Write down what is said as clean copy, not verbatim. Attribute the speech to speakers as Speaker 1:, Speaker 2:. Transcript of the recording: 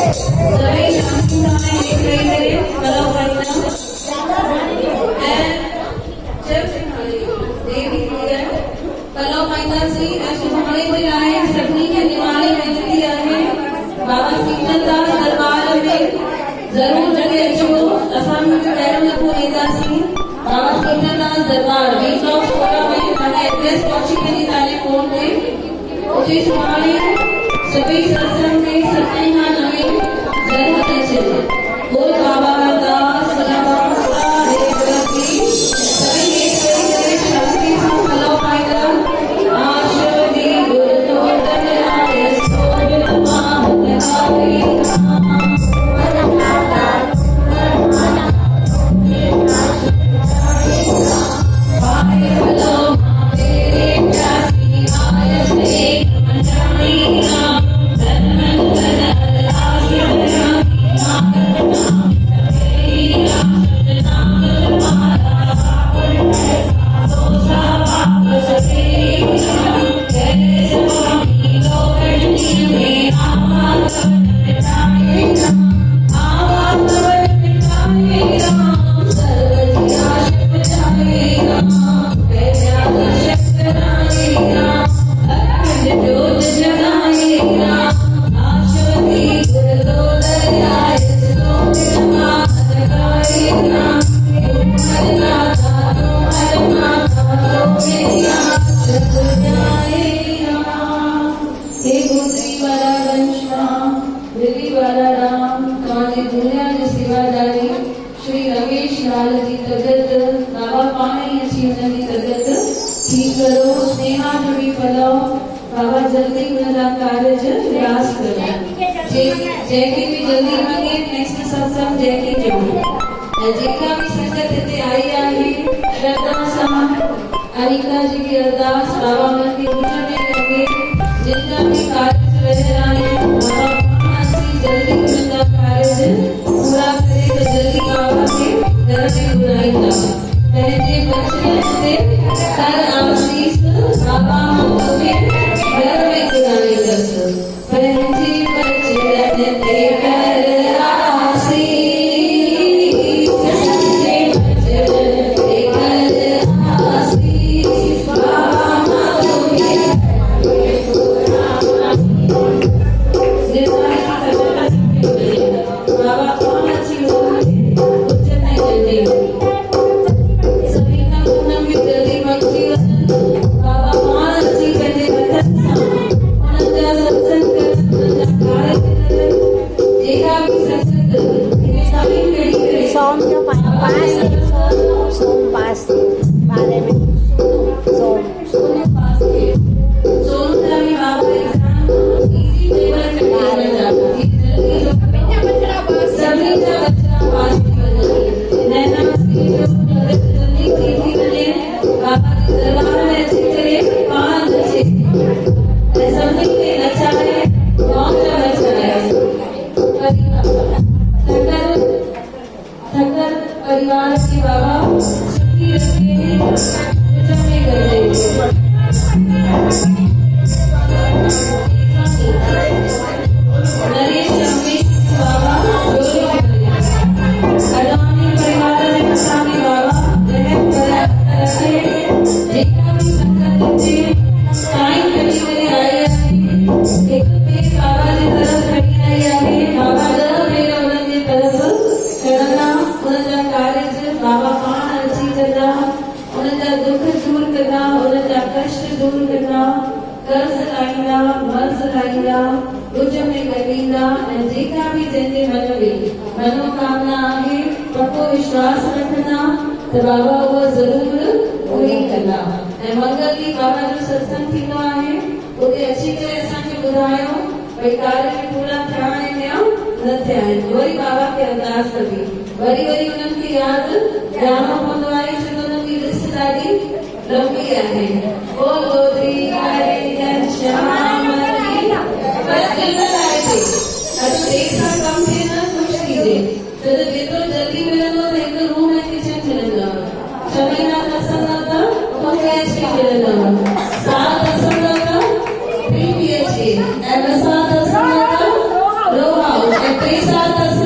Speaker 1: सभी शांति समय एक रही करें करो करना देवी कलो माता सी ऐसे हमारे कोई आए सभी के निवाले विनती है बाबा शीतलदास दरबार में जरूर जगह जो असम में पैरों को लेता सी बाबा शीतलदास दरबार बीच ऑफ सोरा में हमारे एड्रेस पहुंची के निकाले फोन पे उसी सुहाने सभी सत्संग में सत्संग नवे जरूर चले बोल बाबा दास सलाम रे प्रति सभी एक करे शांति से कलो माता आशीर्वादी गुरु तो दयाल सो बिलवा लगावे टे साल